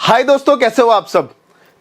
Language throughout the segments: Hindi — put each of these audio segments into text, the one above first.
हाय दोस्तों, कैसे हो आप सब।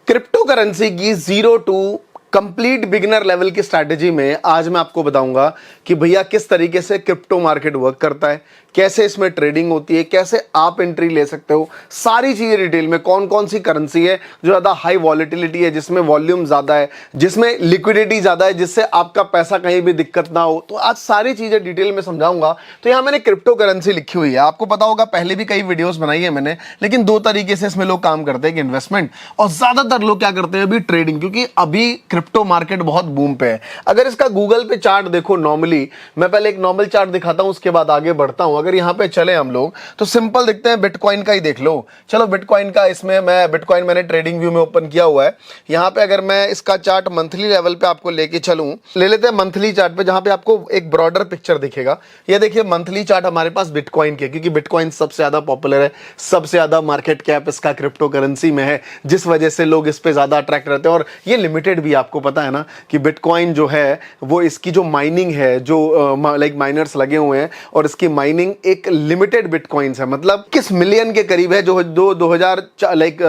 क्रिप्टो करेंसी की zero to complete beginner level की स्ट्रैटेजी में आज मैं आपको बताऊंगा कि भैया किस तरीके से क्रिप्टो मार्केट वर्क करता है, कैसे इसमें ट्रेडिंग होती है, कैसे आप एंट्री ले सकते हो, सारी चीजें डिटेल में। कौन कौन सी करेंसी है जो ज्यादा हाई वॉलेटिलिटी है, जिसमें वॉल्यूम ज्यादा है, जिसमें लिक्विडिटी ज्यादा है, जिससे आपका पैसा कहीं भी दिक्कत ना हो। तो आज सारी चीजें डिटेल में समझाऊंगा। तो यहां मैंने क्रिप्टो करेंसी लिखी हुई है, आपको पता होगा पहले भी कई वीडियोस बनाई है मैंने, लेकिन दो तरीके से इसमें लोग काम करते हैं कि इन्वेस्टमेंट, और ज्यादातर लोग क्या करते हैं अभी ट्रेडिंग, क्योंकि अभी क्रिप्टो मार्केट बहुत बूम पे है। अगर इसका गूगल पे चार्ट देखो, नॉर्मली मैं पहले एक नॉर्मल चार्ट दिखाता हूं, उसके बाद आगे बढ़ता हूं। अगर यहां पे चले हम लोग तो सिंपल दिखते हैं, बिटकॉइन का ही देख लो। चलो बिटकॉइन का, इसमें मैं बिटकॉइन मैंने ट्रेडिंग व्यू में ओपन किया हुआ है। यहां पे अगर मैं इसका चार्ट मंथली लेवल पे आपको लेके चलूं, ले लेते हैं मंथली चार्ट पे, जहां पे आपको एक ब्रॉडर पिक्चर दिखेगा। ये देखिए मंथली चार्ट हमारे पास बिटकॉइन के, क्योंकि बिटकॉइन सबसे ज्यादा पॉपुलर है, सबसे ज्यादा मार्केट कैप इसका क्रिप्टो करेंसी में है, जिस वजह से लोग इस पे ज्यादा अट्रैक्ट रहते हैं। और ये लिमिटेड भी, आपको पता है ना कि बिटकॉइन जो है वो इसकी जो माइनिंग है, जो लाइक माइनर्स लगे हुए हैं, और इसकी माइनिंग एक लिमिटेड बिटकॉइंस है, मतलब किस मिलियन के करीब है, जो 2000 लाइक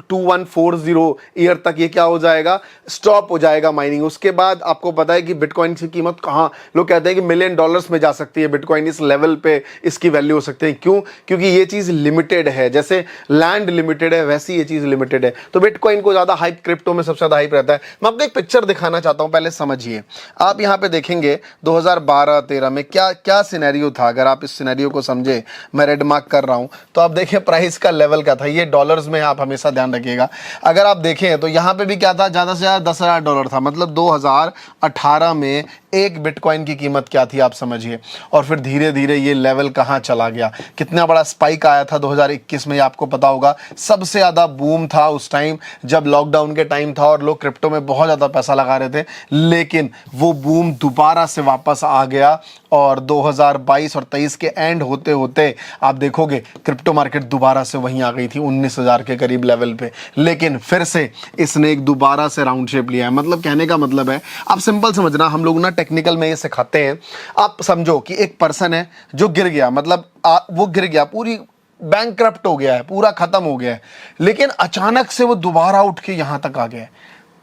2140 ईयर तक ये क्या हो जाएगा, स्टॉप हो जाएगा माइनिंग। उसके बाद आपको पता है कि बिटकॉइन की कीमत कहाँ, लोग कहते हैं कि $1 मिलियन में जा सकती है बिटकॉइन, इस लेवल पे इसकी वैल्यू हो सकती है। क्यों? क्योंकि ये चीज लिमिटेड है, जैसे लैंड लिमिटेड है वैसी ये चीज लिमिटेड है। तो बिटकॉइन को ज्यादा हाइप, क्रिप्टो में सबसे ज्यादा हाइप रहता है। मैं आपको एक पिक्चर दिखाना चाहता हूं, पहले समझिए। आप यहां पे देखेंगे 2012-13 में क्या क्या सिनेरियो था। अगर आप इस सिनेरियो को समझे, मैं रेड मार्क कर रहा हूं, तो आप देखिए प्राइस का लेवल क्या था। ये डॉलर्स में आप हमेशा ध्यान रखिएगा। अगर आप देखें तो यहां पे भी क्या था, ज्यादा से ज्यादा $10,000 था, मतलब 2018 में एक बिटकॉइन की कीमत क्या थी आप समझिए। और फिर धीरे धीरे ये लेवल कहां चला गया, कितना बड़ा स्पाइक आया था 2021 में, आपको पता होगा। सबसे ज्यादा बूम था उस टाइम जब लॉकडाउन के टाइम था और लोग क्रिप्टो में बहुत ज्यादा पैसा लगा रहे थे, लेकिन वो बूम दोबारा से वापस आ गया। और 2022 और 23 के एंड होते होते आप देखोगे क्रिप्टो मार्केट दोबारा से वहीं आ गई थी 19,000 के करीब लेवल पे। लेकिन फिर से इसने एक दोबारा से राउंड शेप लिया है। मतलब कहने का मतलब है, आप सिंपल समझना, हम लोग ना टेक्निकल में ये सिखाते हैं। आप समझो कि एक पर्सन है जो गिर गया, मतलब वो गिर गया, पूरी बैंकक्रप्ट हो गया है, पूरा खत्म हो गया है, लेकिन अचानक से वो दोबारा उठ के यहां तक आ गया है।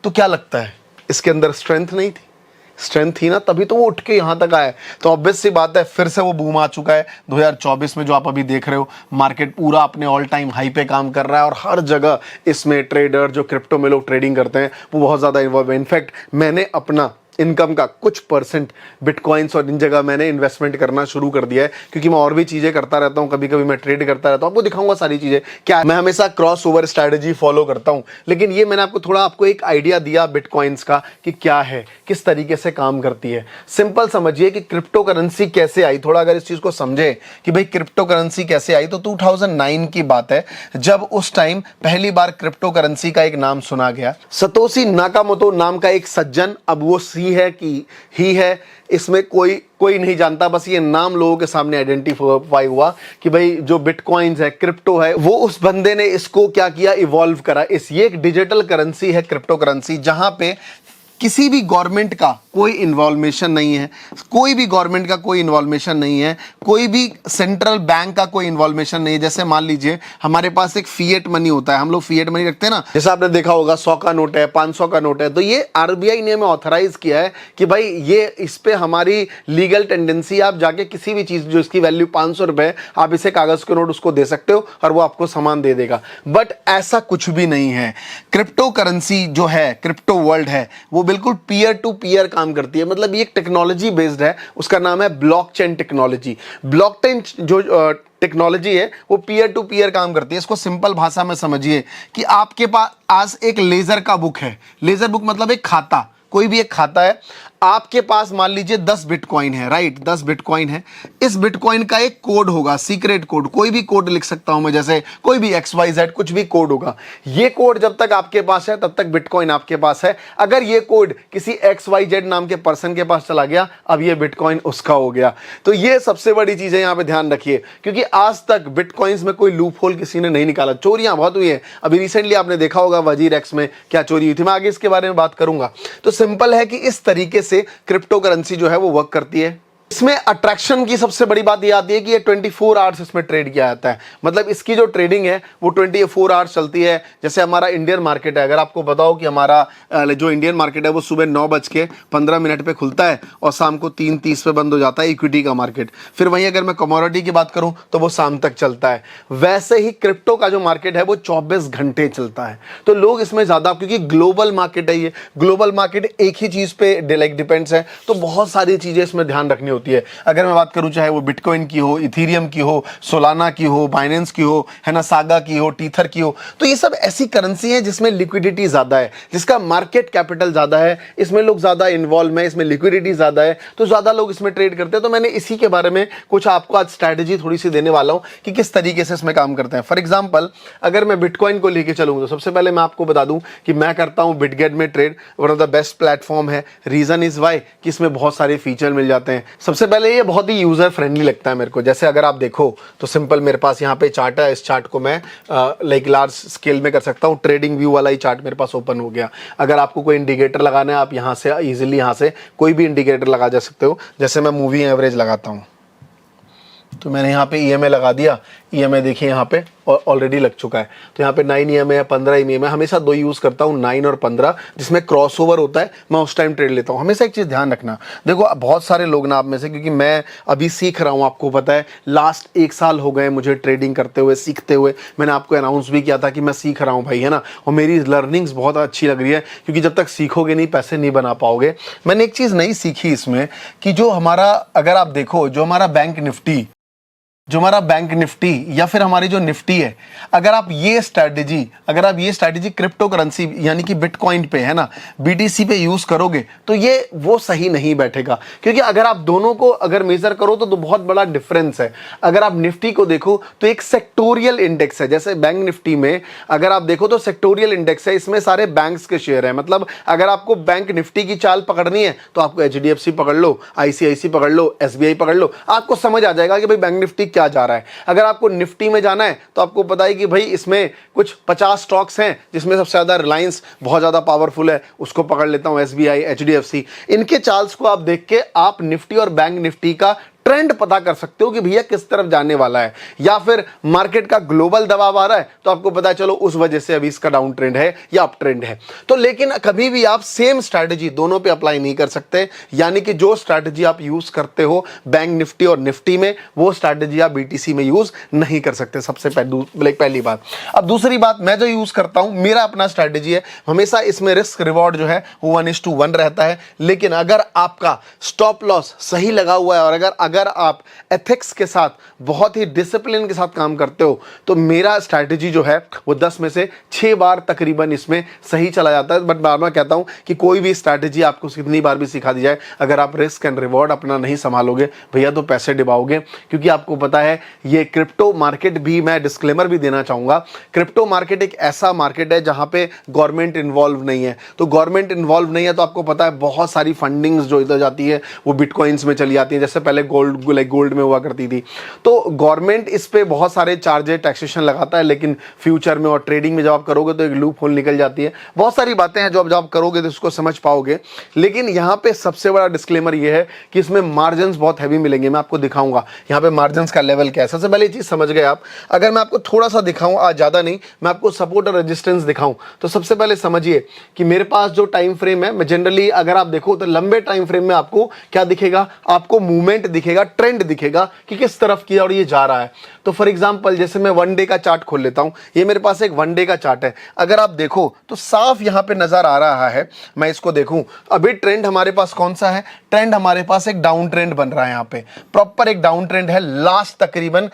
तो क्या लगता है, इसके अंदर स्ट्रेंथ नहीं थी? स्ट्रेंथ थी ना, तभी तो वो उठ के यहां तक आया। तो ऑब्वियस सी बात है, फिर से वो बूम आ चुका है 2024 में, जो आप अभी देख रहे हो। मार्केट पूरा अपने ऑल टाइम हाई पे काम कर रहा है, और हर जगह इसमें ट्रेडर, जो क्रिप्टो में लोग ट्रेडिंग करते हैं, वो बहुत ज्यादा इन्वॉल्व है। इनफैक्ट मैंने अपना इनकम का कुछ परसेंट बिटकॉइंस और इन जगह मैंने इन्वेस्टमेंट करना शुरू कर दिया है, क्योंकि मैं और भी चीजें करता रहता हूं, कभी कभी मैं ट्रेड करता रहता हूं। आपको दिखाऊंगा सारी चीजें क्या है। मैं हमेशा क्रॉस ओवर स्ट्रैटेजी फॉलो करता हूं, लेकिन ये मैंने आपको एक आइडिया दिया बिटकॉइंस का कि क्या है, किस तरीके से काम करती है। सिंपल समझिए कि क्रिप्टो करेंसी कैसे आई। थोड़ा अगर इस चीज को समझे कि भाई क्रिप्टो करेंसी कैसे आई, तो 2009 की बात है, जब उस टाइम पहली बार क्रिप्टो करेंसी का एक नाम सुना गया। सतोशी नाकामोटो नाम का एक सज्जन, अब वो है कि ही है, इसमें कोई नहीं जानता, बस ये नाम लोगों के सामने आइडेंटिफाई हुआ कि भाई जो बिटकॉइंस है, क्रिप्टो है, वो उस बंदे ने इसको क्या किया, इवॉल्व करा। ये एक डिजिटल करेंसी है क्रिप्टो करेंसी, जहां पे किसी भी गवर्नमेंट का कोई इन्वॉल्वेशन नहीं है, कोई भी गवर्नमेंट का कोई इन्वॉल्वेशन नहीं है, कोई भी सेंट्रल बैंक का कोई इन्वॉल्वेशन नहीं है। जैसे मान लीजिए हमारे पास एक फिएट मनी होता है, हम लोग फिएट मनी रखते हैं ना, जैसे आपने देखा होगा 100 का नोट है, 500 का नोट है, तो ये आरबीआई ने हमें ऑथराइज किया है कि भाई ये इस पे हमारी लीगल टेंडेंसी, आप जाके किसी भी चीज जो इसकी वैल्यू 500 रुपए, आप इसे कागज के नोट उसको दे सकते हो और वो आपको सामान दे देगा। बट ऐसा कुछ भी नहीं है। क्रिप्टो करेंसी जो है, क्रिप्टो वर्ल्ड है, वो बिल्कुल पीयर टू पीयर काम करती है। मतलब ये एक टेक्नोलॉजी बेस्ड है, उसका नाम है ब्लॉकचेन टेक्नोलॉजी। ब्लॉकचेन जो टेक्नोलॉजी है वो पीयर टू पीयर काम करती है। इसको सिंपल भाषा में समझिए कि आपके पास एक लेजर का बुक है। लेजर बुक मतलब एक खाता, कोई भी एक खाता है। आपके पास मान लीजिए 10 बिटकॉइन है, राइट, 10 बिटकॉइन है। इस बिटकॉइन का एक कोड होगा, सीक्रेट कोड, कोई भी कोड लिख सकता हूं मैं, जैसे कोई भी XYZ कुछ भी कोड होगा। ये कोड जब तक आपके पास है तब तक बिटकॉइन आपके पास है। अगर ये कोड किसी XYZ नाम के पर्सन के पास चला गया, अब ये बिटकॉइन उसका हो गया। तो ये सबसे बड़ी चीज है, यहां पे ध्यान रखिए, क्योंकि आज तक बिटकॉइंस में कोई लूप होल किसी ने नहीं निकाला। चोरियां बहुत हुई है, अभी रिसेंटली आपने देखा होगा WazirX में क्या चोरी हुई थी, मैं आगे इसके बारे में बात करूंगा। तो सिंपल है कि इस तरीके से क्रिप्टो करेंसी जो है वो वर्क करती है। इसमें अट्रैक्शन की सबसे बड़ी बात ये आती है कि ये 24 आवर्स इसमें ट्रेड किया जाता है। मतलब इसकी जो ट्रेडिंग है वो 24 आवर्स चलती है। जैसे हमारा इंडियन मार्केट है, अगर आपको बताओ कि हमारा जो इंडियन मार्केट है वो सुबह 9:15 पे खुलता है और शाम को 3:30 पे बंद हो जाता है इक्विटी का मार्केट। फिर वहीं अगर मैं कमोडिटी की बात करूं तो वो शाम तक चलता है। वैसे ही क्रिप्टो का जो मार्केट है वो 24 घंटे चलता है। तो लोग इसमें ज्यादा, क्योंकि ग्लोबल मार्केट है, ये ग्लोबल मार्केट एक ही चीज पे डिपेंड्स है, तो बहुत सारी चीजें इसमें ध्यान रखनी होती है। अगर मैं बात करूं चाहे वो बिटकॉइन की हो, इथीरियम की हो, सोलाना की हो, बाइनेंस की हो, है ना, सागा की हो, टीथर की हो, तो ये सब ऐसी करेंसी है जिसमें लिक्विडिटी ज्यादा है, जिसका मार्केट कैपिटल ज्यादा है, इसमें लोग ज्यादा इन्वॉल्व है, इसमें लिक्विडिटी ज्यादा है, तो ज्यादा लोग इसमें ट्रेड करते हैं। तो मैंने इसी के बारे में कुछ आपको आज स्ट्रैटेजी थोड़ी सी देने वाला हूं कि किस तरीके से इसमें काम करते हैं। फॉर एग्जांपल अगर मैं बिटकॉइन को लेके चलूं तो सबसे पहले मैं आपको बता दूं कि मैं करता हूं बिटगेट में trade. One of the best platform है। रीजन इज वाई कि इसमें बहुत सारे फीचर मिल जाते हैं। सबसे पहले ये बहुत ही यूजर फ्रेंडली लगता है मेरे को। जैसे अगर आप देखो तो सिंपल मेरे पास यहाँ पे चार्ट है, इस चार्ट को मैं लाइक लार्ज स्केल में कर सकता हूँ। ट्रेडिंग व्यू वाला ही चार्ट मेरे पास ओपन हो गया। अगर आपको कोई इंडिकेटर लगाना है आप यहाँ से इजीली यहाँ से कोई भी इंडिकेटर लगा जा सकते हो। जैसे मैं मूवी एवरेज लगाता हूँ तो मैंने यहाँ पे ईएमए लगा दिया। ईएमए देखिए यहाँ पे ऑलरेडी लग चुका है। तो यहाँ पे 9 ईएमए है, 15 ईएमए। हमेशा दो यूज करता हूँ, 9 और 15, जिसमें क्रॉसओवर होता है, मैं उस टाइम ट्रेड लेता हूँ। हमेशा एक चीज ध्यान रखना, देखो बहुत सारे लोग ना आप में से, क्योंकि मैं अभी सीख रहा हूँ, आपको पता है लास्ट 1 साल हो गए मुझे ट्रेडिंग करते हुए, सीखते हुए। मैंने आपको अनाउंस भी किया था कि मैं सीख रहा हूँ भाई, है ना, और मेरी लर्निंग्स बहुत अच्छी लग रही है, क्योंकि जब तक सीखोगे नहीं पैसे नहीं बना पाओगे। मैंने एक चीज नई सीखी इसमें कि जो हमारा, अगर आप देखो जो हमारा बैंक निफ्टी या फिर हमारी जो निफ्टी है, अगर आप ये स्ट्रैटेजी क्रिप्टो करेंसी यानी कि बिटकॉइन पे, है ना, बीटीसी पे यूज करोगे तो ये वो सही नहीं बैठेगा। क्योंकि अगर आप दोनों को अगर मेजर करो तो बहुत बड़ा डिफरेंस है। अगर आप निफ्टी को देखो तो एक सेक्टोरियल इंडेक्स है। जैसे बैंक निफ्टी में अगर आप देखो तो सेक्टोरियल इंडेक्स है, इसमें सारे बैंक्स के शेयर है। मतलब अगर आपको बैंक निफ्टी की चाल पकड़नी है तो आपको एचडीएफसी पकड़ लो, आईसीआईसी पकड़ लो, एसबीआई पकड़ लो, आपको समझ आ जाएगा कि भाई बैंक निफ्टी क्या जा रहा है। अगर आपको निफ्टी में जाना है तो आपको पता है कि भाई इसमें कुछ 50 स्टॉक्स हैं, जिसमें सबसे ज्यादा रिलायंस बहुत ज्यादा पावरफुल है, उसको पकड़ लेता हूं, एसबीआई, एचडीएफसी। इनके चार्ट्स को आप देख के आप निफ्टी और बैंक निफ्टी का ट्रेंड पता कर सकते हो कि भैया किस तरफ जाने वाला है। या फिर मार्केट का ग्लोबल दबाव आ रहा है तो आपको पता है चलो उस वजह से अभी इसका डाउन ट्रेंड है या अप ट्रेंड है। तो लेकिन कभी भी आप सेम स्ट्रैटेजी दोनों पे अप्लाई नहीं कर सकते। यानी कि जो स्ट्रैटेजी आप यूज करते हो बैंक निफ्टी और निफ्टी में, वो स्ट्रैटेजी आप बीटीसी में यूज नहीं कर सकते। सबसे पहली बात। अब दूसरी बात, मैं जो यूज करता हूं मेरा अपना स्ट्रैटेजी है, हमेशा इसमें रिस्क रिवॉर्ड जो है वो 1:1 रहता है। लेकिन अगर आपका स्टॉप लॉस सही लगा हुआ है और अगर आप एथिक्स के साथ बहुत ही डिसिप्लिन के साथ काम करते हो तो मेरा स्ट्रैटेजी जो है वो 10 में से 6 बार तकरीबन इसमें सही चला जाता है। बट बार बार कहता हूं कि कोई भी स्ट्रैटेजी आपको कितनी बार भी सिखा दी जाए, अगर आप रिस्क एंड रिवॉर्ड अपना नहीं संभालोगे भैया तो पैसे डिबाओगे। क्योंकि आपको पता है ये क्रिप्टो मार्केट भी, मैं डिस्क्लेमर भी देना चाहूंगा, क्रिप्टो मार्केट एक ऐसा मार्केट है जहां पे गवर्नमेंट इन्वॉल्व नहीं है। तो गवर्नमेंट इन्वॉल्व नहीं है तो आपको पता है बहुत सारी फंडिंग्स जो इधर जाती है वो बिटकॉइंस में चली जाती है। जैसे पहले गोल्ड में हुआ करती थी। तो गवर्नमेंट इस पे बहुत सारे चार्जेस, टैक्सेशन लगाता है, लेकिन फ्यूचर में और ट्रेडिंग में जब आप करोगे तो एक लूप होल निकल जाती है। बहुत सारी बातें हैं जो जब आप करोगे तो उसको समझ पाओगे। लेकिन यहां पे सबसे बड़ा डिस्क्लेमर ये है कि इसमें मार्जिन बहुत हैवी मिलेंगे। मैं आपको दिखाऊंगा यहां पे मार्जिन का लेवल क्या है। सबसे पहले चीज समझ गए आप। अगर मैं आपको थोड़ा सा दिखाऊं, आज ज्यादा नहीं, मैं आपको सपोर्ट और रेजिस्टेंस दिखाऊं तो सबसे पहले समझिए कि मेरे पास जो टाइम फ्रेम है, मैं जनरली अगर आप देखो तो लंबे टाइम फ्रेम में आपको क्या दिखेगा, आपको मूवमेंट दिखेगा, ट्रेंड दिखेगा कि किस तरफ किया और ये जा रहा है। तो फॉर एग्जांपल जैसे मैं 1 डे का चार्ट खोल लेता हूं, ये मेरे पास एक 1 डे का चार्ट है। अगर आप देखो तो साफ यहां पे नजर आ रहा है, मैं इसको देखूं अभी ट्रेंड हमारे पास कौन सा है, ट्रेंड हमारे पास एक डाउन ट्रेंड बन रहा है। यहां पे प्रॉपर एक डाउन ट्रेंड है लास्ट तकरीबन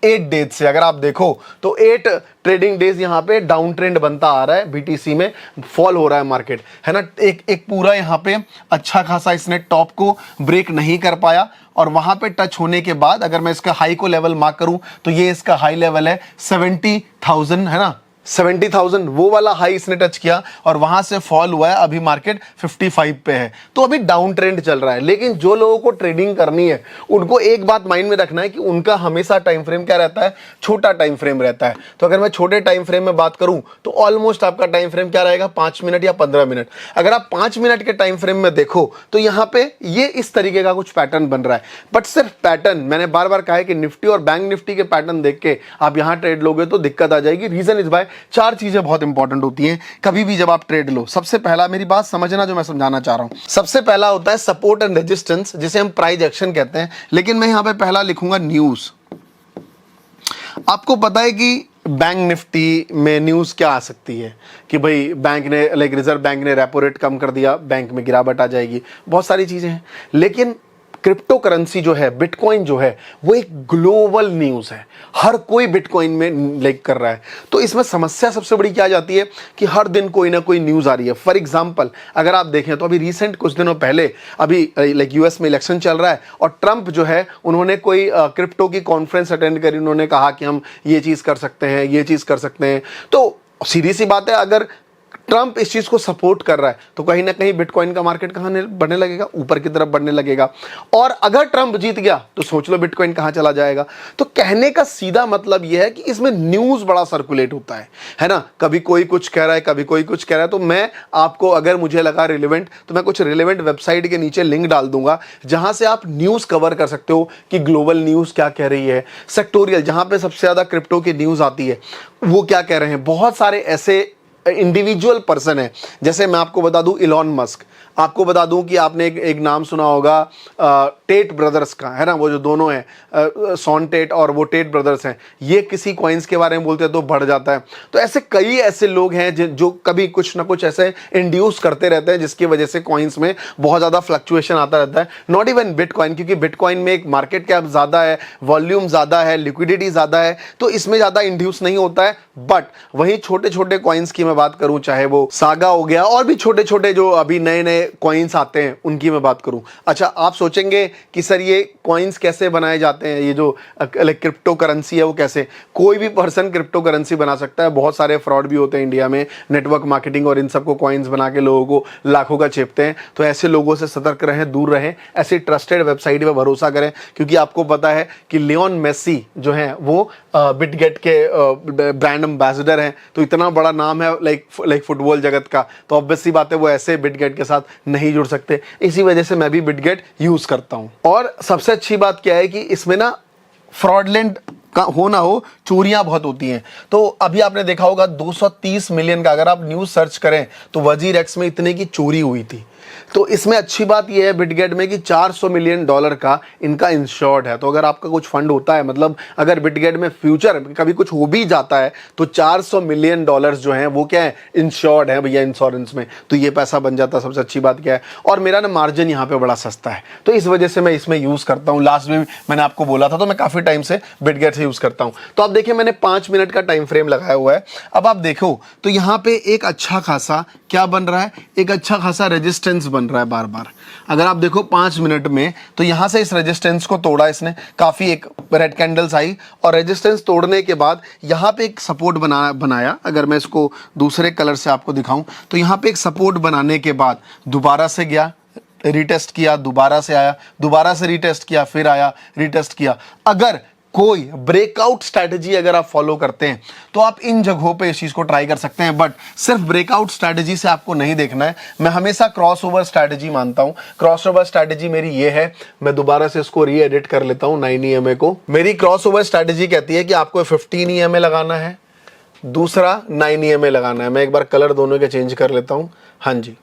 8 डेज से। अगर आप देखो तो 8 ट्रेडिंग डेज यहां पे डाउन ट्रेंड बनता आ रहा है, बीटीसी में फॉल हो रहा है मार्केट, है ना। एक पूरा यहां पे अच्छा खासा इसने टॉप को ब्रेक नहीं कर पाया और वहां पे टच होने के बाद अगर मैं इसका हाई को लेवल मार्क करूं तो ये इसका हाई लेवल है 70,000, है ना, 70,000 वो वाला हाई इसने टच किया और वहां से फॉल हुआ है, अभी मार्केट 55 पे है, तो अभी डाउन ट्रेंड चल रहा है। लेकिन जो लोगों को ट्रेडिंग करनी है उनको एक बात माइंड में रखना है कि उनका हमेशा टाइम फ्रेम क्या रहता है, छोटा टाइम फ्रेम रहता है। तो अगर मैं छोटे टाइम फ्रेम में बात करूं तो ऑलमोस्ट आपका टाइम फ्रेम क्या रहेगा, 5 मिनट या 15 मिनट। अगर आप 5 मिनट के टाइम फ्रेम में देखो तो यहां पे ये इस तरीके का कुछ पैटर्न बन रहा है। बट सिर्फ पैटर्न, मैंने बार बार कहा है कि निफ्टी और बैंक निफ्टी के पैटर्न देख के आप यहां ट्रेड लोगे तो दिक्कत आ जाएगी। रीजन इज बाय 4 चीजें बहुत इंपॉर्टेंट होती हैं कभी भी जब आप ट्रेड लो। सबसे पहला, मेरी बात समझना जो मैं समझाना चाह रहा हूं, सबसे पहला होता है सपोर्ट एंड रेजिस्टेंस, जिसे हम प्राइस एक्शन कहते हैं। लेकिन मैं यहां पे पहला लिखूंगा न्यूज। आपको पता है कि बैंक निफ्टी में न्यूज क्या आ सकती है कि भाई बैंक ने रिजर्व बैंक ने रेपो रेट कम कर दिया, बैंक में गिरावट आ जाएगी, बहुत सारी चीजें हैं। लेकिन क्रिप्टो करेंसी जो है, बिटकॉइन जो है, वो एक ग्लोबल न्यूज है, हर कोई बिटकॉइन में लाइक कर रहा है। तो इसमें समस्या सबसे बड़ी क्या आ जाती है कि हर दिन कोई ना कोई न्यूज आ रही है। फॉर एग्जांपल अगर आप देखें तो अभी रिसेंट कुछ दिनों पहले अभी यूएस में इलेक्शन चल रहा है और ट्रंप जो है उन्होंने कोई क्रिप्टो की कॉन्फ्रेंस अटेंड करी, उन्होंने कहा कि हम ये चीज कर सकते हैं, ये चीज कर सकते हैं। तो सीधी सी बात है, अगर ट्रंप इस चीज को सपोर्ट कर रहा है तो कहीं ना कहीं बिटकॉइन का मार्केट कहां बढ़ने लगेगा, ऊपर की तरफ बढ़ने लगेगा। और अगर ट्रंप जीत गया तो सोच लो बिटकॉइन कहां चला जाएगा। तो कहने का सीधा मतलब यह है कि इसमें न्यूज बड़ा सर्कुलेट होता है ना। कभी कोई कुछ कह रहा है, कभी कोई कुछ कह रहा है। तो मैं आपको, अगर मुझे लगा रिलेवेंट, तो मैं कुछ रिलेवेंट वेबसाइट के नीचे लिंक डाल दूंगा जहां से आप न्यूज कवर कर सकते हो कि ग्लोबल न्यूज क्या कह रही है, सेक्टोरियल जहां पे सबसे ज्यादा क्रिप्टो की न्यूज आती है वो क्या कह रहे हैं। बहुत सारे ऐसे इंडिविजुअल पर्सन है, जैसे मैं आपको बता दूं इलॉन मस्क, आपको बता दूं कि आपने एक नाम सुना होगा टेट ब्रदर्स का, है ना, वो जो दोनों हैं सॉन टेट और वो टेट ब्रदर्स हैं, ये किसी कॉइन्स के बारे में बोलते हैं तो बढ़ जाता है। तो ऐसे कई ऐसे लोग हैं जो कभी कुछ ना कुछ ऐसे इंड्यूस करते रहते हैं जिसकी वजह से कॉइन्स में बहुत ज़्यादा फ्लक्चुएशन आता रहता है। नॉट इवन बिटकॉइन, क्योंकि बिटकॉइन में एक मार्केट कैप ज़्यादा है, वॉल्यूम ज़्यादा है, लिक्विडिटी ज़्यादा है, तो इसमें ज़्यादा इंड्यूस नहीं होता है। बट वहीं छोटे छोटे कॉइन्स की मैं बात करूं, चाहे वो सागा हो गया और भी छोटे छोटे जो अभी नए नए कॉइन्स आते हैं उनकी मैं बात करूं। अच्छा, आप सोचेंगे कि सर ये कॉइन्स कैसे बनाए जाते हैं, ये जो क्रिप्टो करेंसी है वो कैसे, कोई भी पर्सन क्रिप्टो करेंसी बना सकता है। बहुत सारे फ्रॉड भी होते हैं इंडिया में, नेटवर्क मार्केटिंग और इन सबको कॉइन्स बना के लोगों को लाखों का चेपते हैं। तो ऐसे लोगों से सतर्क रहें, दूर रहें, ऐसी ट्रस्टेड वेबसाइट पर भरोसा करें। क्योंकि आपको पता है कि लियोन मेसी जो है वो बिटगेट के ब्रांड एम्बेसडर हैं, तो इतना बड़ा नाम है लाइक फुटबॉल जगत का, तो ऑब्वियस सी बात है वो ऐसे बिटगेट के साथ नहीं जुड़ सकते। इसी वजह से मैं भी बिटगेट यूज करता हूं। और सबसे अच्छी बात क्या है कि इसमें ना फ्रॉडलेंट का हो ना हो, चोरियां बहुत होती हैं। तो अभी आपने देखा होगा 230 मिलियन का, अगर आप न्यूज सर्च करें तो वजीर एक्स में इतने की चोरी हुई थी। तो इसमें अच्छी बात यह है बिटगेट में कि $400 मिलियन का इनका इंश्योर्ड है। तो अगर आपका कुछ फंड होता है, मतलब अगर बिटगेट में फ्यूचर कभी कुछ हो भी जाता है तो $400 मिलियन जो हैं वो क्या है, इंश्योर्ड है भैया, इंश्योरेंस में। तो ये पैसा बन जाता है। सबसे अच्छी बात क्या है, और मेरा ना मार्जिन यहाँ पे बड़ा सस्ता है, तो इस वजह से मैं इसमें यूज करता हूँ। लास्ट में मैंने आपको बोला था, तो मैं काफी टाइम से बिटगेट से यूज करता हूँ। तो आप देखिए मैंने 5 मिनट का टाइम फ्रेम लगाया हुआ है। अब आप देखो तो यहाँ पे एक अच्छा खासा क्या बन रहा है, एक अच्छा खासा रेजिस्टेंस बन रहा है बार बार। अगर आप देखो 5 मिनट में तो यहां से इस रेजिस्टेंस को तोड़ा इसने, काफी एक रेड कैंडल्स आई और रेजिस्टेंस तोड़ने के बाद यहां पे एक सपोर्ट बनाया। अगर मैं इसको दूसरे कलर से आपको दिखाऊं तो यहां पे एक सपोर्ट बनाने के बाद दोबारा से गया, रिटेस्ट किया, दोबारा से आया, दोबारा से रिटेस्ट किया, फिर आया, रिटेस्ट किया। अगर कोई ब्रेकआउट स्ट्रैटेजी अगर आप फॉलो करते हैं तो आप इन जगहों पे इस चीज को ट्राई कर सकते हैं। बट सिर्फ ब्रेकआउट स्ट्रैटेजी से आपको नहीं देखना है, मैं हमेशा क्रॉसओवर स्ट्रैटेजी मानता हूं। क्रॉसओवर स्ट्रैटेजी मेरी ये है, मैं दोबारा से इसको री एडिट कर लेता हूं 9 EMA को। मेरी क्रॉसओवर स्ट्रैटेजी कहती है कि आपको 15 EMA लगाना है, दूसरा 9 EMA लगाना है। मैं एक बार कलर दोनों के चेंज कर लेता हूं। हाँ जी,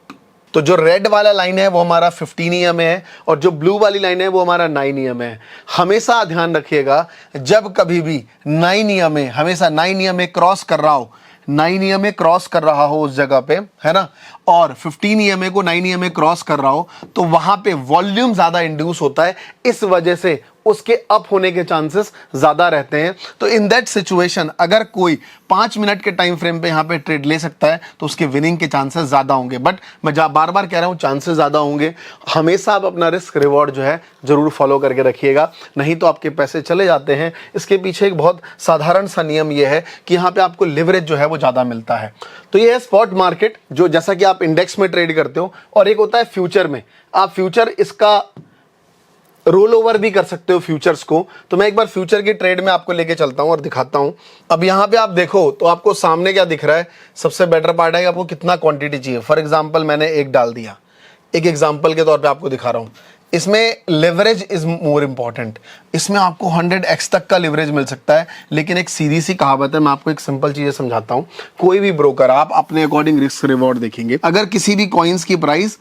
तो जो रेड वाला लाइन है वो हमारा 15 EMA है और जो ब्लू वाली लाइन है वो हमारा 9 EMA है। हमेशा ध्यान रखिएगा, जब कभी भी 9 EMA, हमेशा 9 EMA क्रॉस कर रहा हो, 9 EMA क्रॉस कर रहा हो उस जगह पे, है ना, और 15 EMA को 9 EMA क्रॉस कर रहा हो, तो वहां पे वॉल्यूम ज्यादा इंड्यूस होता है। इस वजह से उसके अप होने के चांसेस ज्यादा रहते हैं। तो इन दैट सिचुएशन अगर कोई 5 मिनट के टाइम फ्रेम पे यहां पे ट्रेड ले सकता है तो उसके विनिंग के चांसेस ज्यादा होंगे। बट मैं बार बार कह रहा हूं चांसेस ज्यादा होंगे, हमेशा आप अपना रिस्क रिवॉर्ड जो है जरूर फॉलो करके रखिएगा, नहीं तो आपके पैसे चले जाते हैं। इसके पीछे एक बहुत साधारण सा नियम यह है कि यहां पे आपको लिवरेज जो है वो ज्यादा मिलता है। तो ये है स्पॉट मार्केट, जो जैसा कि आप इंडेक्स में ट्रेड करते हो, और एक होता है फ्यूचर में। आप फ्यूचर इसका रोल ओवर भी कर सकते हो फ्यूचर्स को। तो मैं एक बार फ्यूचर की ट्रेड में आपको लेके चलता हूं और दिखाता हूं। अब यहां पे आप देखो तो आपको सामने क्या दिख रहा है, सबसे बेटर पार्ट है कि आपको कितना क्वांटिटी चाहिए। फॉर एग्जांपल मैंने एक डाल दिया, एक एग्जांपल के तौर पे आपको दिखा रहा हूं। इसमें लेवरेज इज मोर इंपॉर्टेंट, इसमें आपको 100x तक का लेवरेज मिल सकता है। लेकिन एक सीधी सी कहावत है, मैं आपको एक सिंपल चीज समझाता हूं। कोई भी ब्रोकर, आप अपने अकॉर्डिंग रिस्क रिवॉर्ड देखेंगे। अगर किसी भी कॉइन्स की प्राइस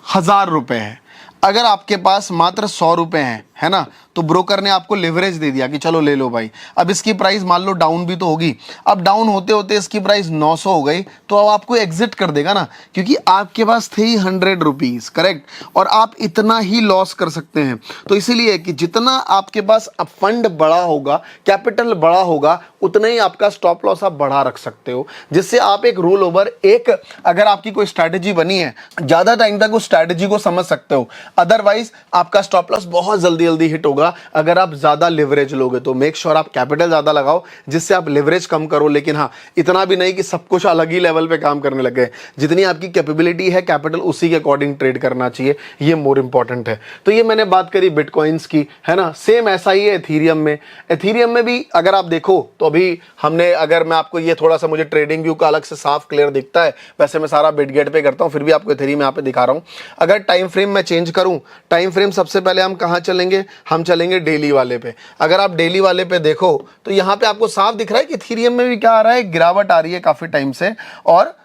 1000 रुपए है, अगर आपके पास मात्र 100 रुपए है ना, तो ब्रोकर ने आपको लेवरेज दे दिया कि चलो ले लो भाई। अब इसकी प्राइस मान लो डाउन भी तो होगी, अब डाउन होते होते इसकी प्राइस 900 हो गई, तो अब आपको एग्जिट कर देगा ना, क्योंकि आपके पास थे 100 रुपीज, करेक्ट, और आप इतना ही लॉस कर सकते हैं। तो इसीलिए कि जितना आपके पास अब फंड बड़ा होगा, कैपिटल बड़ा होगा, उतना ही आपका स्टॉप लॉस आप बढ़ा रख सकते हो, जिससे आप एक रोल ओवर, एक अगर आपकी कोई स्ट्रैटेजी बनी है, ज्यादा टाइम तक उस स्ट्रैटेजी को समझ सकते हो। अदरवाइज आपका स्टॉप लॉस बहुत जल्दी हिट होगा अगर आप ज्यादा लिवरेज लोगे। तो मेक श्योर आप कैपिटल ज्यादा लगाओ, जिससे आप लिवरेज कम करो, लेकिन हाँ इतना भी नहीं कि सब कुछ अलग ही लेवल पे काम करने लग गए। जितनी आपकी कैपेबिलिटी है कैपिटल, उसी के अकॉर्डिंग ट्रेड करना चाहिए, ये मोर इंपॉर्टेंट है। तो ये मैंने बात करी बिटकॉइंस की, है ना। सेम ऐसा ही है एथीरियम में। एथीरियम में भी अगर आप देखो तो अभी हमने, अगर मैं आपको ये थोड़ा सा, मुझे ट्रेडिंग व्यू का अलग से साफ क्लियर दिखता है, वैसे मैं सारा बिटगेट पे करता हूं, फिर भी आपको एथीरियम यहाँ पे दिखा रहा हूं। अगर टाइम फ्रेम मैं चेंज करूं, टाइम फ्रेम सबसे पहले हम कहां चलेंगे, हम चलेंगे डेली वाले पे। अगर आप डेली वाले पे देखो तो यहां पे आपको साफ दिख रहा है कि इथेरियम में भी क्या आ रहा है, गिरावट आ रही है काफी टाइम से, और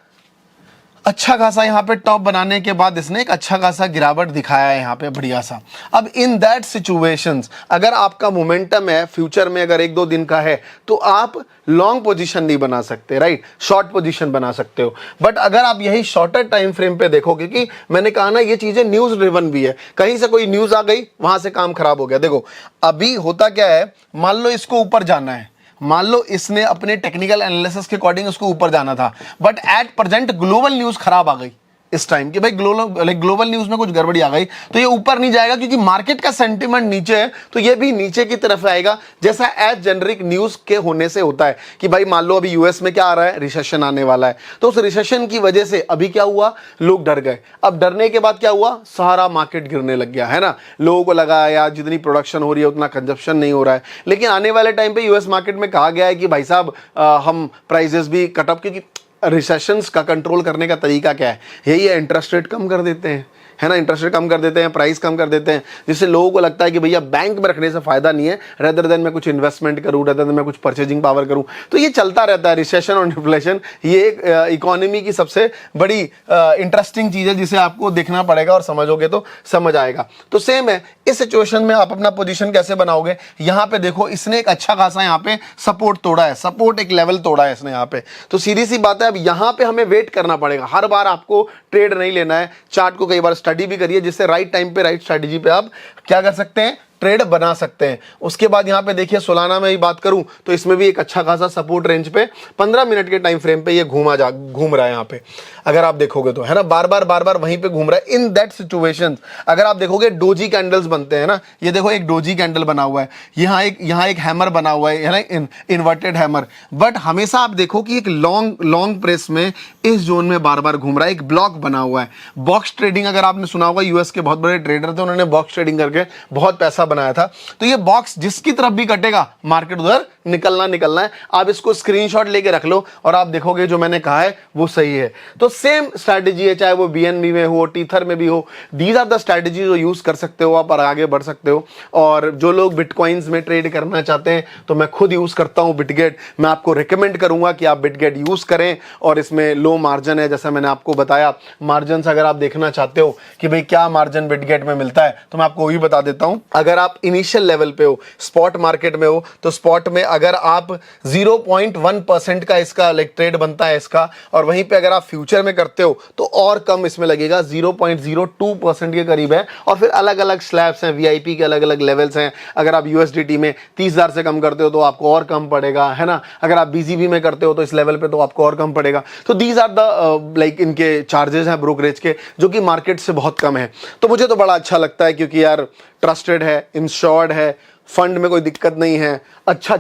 अच्छा खासा यहाँ पे टॉप बनाने के बाद इसने एक अच्छा खासा गिरावट दिखाया है यहाँ पे, बढ़िया सा। अब इन दैट सिचुएशंस अगर आपका मोमेंटम है फ्यूचर में, अगर 1-2 दिन का है, तो आप लॉन्ग पोजीशन नहीं बना सकते, राइट, शॉर्ट पोजीशन बना सकते हो। बट अगर आप यही शॉर्टर टाइम फ्रेम पे देखो, क्योंकि मैंने कहा ना ये चीजें न्यूज ड्रिवन भी है, कहीं से कोई न्यूज आ गई, वहां से काम खराब हो गया। देखो अभी होता क्या है, मान लो इसको ऊपर जाना है, मान लो इसने अपने टेक्निकल एनालिसिस के अकॉर्डिंग उसको ऊपर जाना था, but at present global news खराब आ गई इस टाइम कि भाई ग्लोबल न्यूज में कुछ गड़बड़ी आ गई, तो ये ऊपर नहीं जाएगा, क्योंकि मार्केट का सेंटीमेंट नीचे है, तो ये भी नीचे की तरफ आएगा, जैसा एज जेनरिक न्यूज के होने से होता है कि भाई मान लो अभी यूएस में क्या आ रहा है, रिसेशन आने वाला है, तो उस रिसेशन की वजह से अभी क्या हुआ, लोग डर गए। अब डरने के बाद क्या हुआ, सारा मार्केट गिरने लग गया, है ना। लोगों को लगा यार जितनी प्रोडक्शन हो रही है उतना कंजप्शन नहीं हो रहा है, लेकिन आने वाले टाइम पे यूएस मार्केट में कहा गया है कि भाई साहब हम प्राइजेस भी कटअप, क्योंकि रिसेशंस का कंट्रोल करने का तरीका क्या है, यही है, इंटरेस्ट रेट कम कर देते हैं, है ना, इंटरेस्ट रेट कम कर देते हैं, प्राइस कम कर देते हैं, जिससे लोगों को लगता है कि भैया बैंक में रखने से फायदा नहीं है, रेदर देन मैं कुछ इन्वेस्टमेंट करूं, रेदर देन मैं कुछ परचेजिंग पावर करूं। तो ये चलता रहता है, रिसेशन और इन्फ्लेशन, ये एक इकोनॉमी की सबसे बड़ी इंटरेस्टिंग चीज है, जिसे आपको देखना पड़ेगा, और समझोगे तो समझ आएगा। तो सेम है इस सिचुएशन में आप अपना पोजीशन कैसे बनाओगे। यहां पे देखो इसने एक अच्छा खासा यहां पे सपोर्ट तोड़ा है, सपोर्ट एक लेवल तोड़ा है इसने यहां पे, तो सीधी सी बात है अब यहां पे हमें वेट करना पड़ेगा। हर बार आपको ट्रेड नहीं लेना है, चार्ट को कई बार स्टडी भी करिए, जिससे राइट टाइम पे राइट स्ट्रेटजी पे आप क्या कर सकते हैं, ट्रेड बना सकते हैं। उसके बाद यहां पे देखिए सोलाना में ही बात करूं तो इसमें भी एक अच्छा खासा सपोर्ट रेंज पे 15 मिनट के टाइम फ्रेम पे ये घूम रहा है यहां पे, अगर आप देखोगे तो, है ना, बार बार वहीं पे घूम रहा है। इन दैट सिचुएशंस अगर आप देखोगे डोजी कैंडल्स बनते हैं ना, ये देखो एक डोजी कैंडल बना हुआ है, यहां एक हैमर बना हुआ है ना, इन्वर्टेड हैमर, बट हमेशा आप देखो कि एक लॉन्ग प्रेस में इस जोन में बार बार घूम रहा है, एक ब्लॉक बना हुआ है। बॉक्स ट्रेडिंग अगर आपने सुना होगा, यूएस के बहुत बड़े ट्रेडर थे, उन्होंने बॉक्स ट्रेडिंग करके बहुत पैसा बनाया था। तो ये बॉक्स जिसकी तरफ भी कटेगा मार्केट उधर निकलना है। आप इसको स्क्रीनशॉट लेके रख लो और आप देखोगे जो मैंने कहा है वो सही है। तो सेम स्ट्रैटेजी है, चाहे वो बीएनबी में हो, टीथर में भी हो, दीज आर द स्ट्रैटेजी जो यूज कर सकते हो आप और आगे बढ़ सकते हो। और जो लोग बिटकॉइंस में ट्रेड करना चाहते हैं, तो मैं खुद यूज करता हूं बिटगेट, मैं आपको रिकमेंड करूंगा कि आप बिटगेट यूज करें। और इसमें लो मार्जिन है, जैसा मैंने आपको बताया। मार्जिन अगर आप देखना चाहते हो कि भाई क्या मार्जिन बिटगेट में मिलता है, तो मैं आपको वही बता देता हूं। अगर अगर आप इनिशियल लेवल पे हो, स्पॉट मार्केट में हो, तो स्पॉट में अगर आप 0.1% का इसका लाइक ट्रेड बनता है इसका, और वहीं पे अगर आप फ्यूचर में करते हो तो और कम इसमें लगेगा, 0.02% के करीब है। और फिर अलग अलग स्लैब्स हैं, वीआईपी के अलग अलग लेवल्स हैं। अगर आप यूएसडीटी में 30,000 से कम करते हो तो आपको और कम पड़ेगा, है ना। अगर आप बीजीबी में करते हो तो इस लेवल पे तो आपको और कम पड़ेगा। तो दीज आर द लाइक इनके चार्जेस हैं ब्रोकरेज के, जो कि मार्केट से बहुत कम है। तो मुझे तो बड़ा अच्छा लगता है, क्योंकि यार ट्रस्टेड है, इंश्योर्ड है, फंड में कोई दिक्कत नहीं है, अच्छा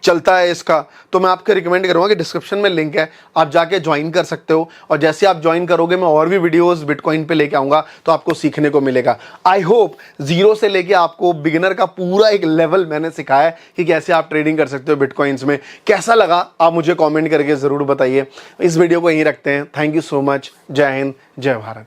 चलता है इसका। तो मैं आपको रिकमेंड करूंगा कि डिस्क्रिप्शन में लिंक है, आप जाके ज्वाइन कर सकते हो। और जैसे आप ज्वाइन करोगे मैं और भी वीडियोस बिटकॉइन पे लेके आऊंगा, तो आपको सीखने को मिलेगा। आई होप जीरो से लेके आपको बिगिनर का पूरा एक लेवल मैंने सिखाया है कि कैसे आप ट्रेडिंग कर सकते हो बिटकॉइंस में। कैसा लगा आप मुझे कॉमेंट करके जरूर बताइए। इस वीडियो को यहीं रखते हैं। Thank you so much. जय हिंद, जय भारत।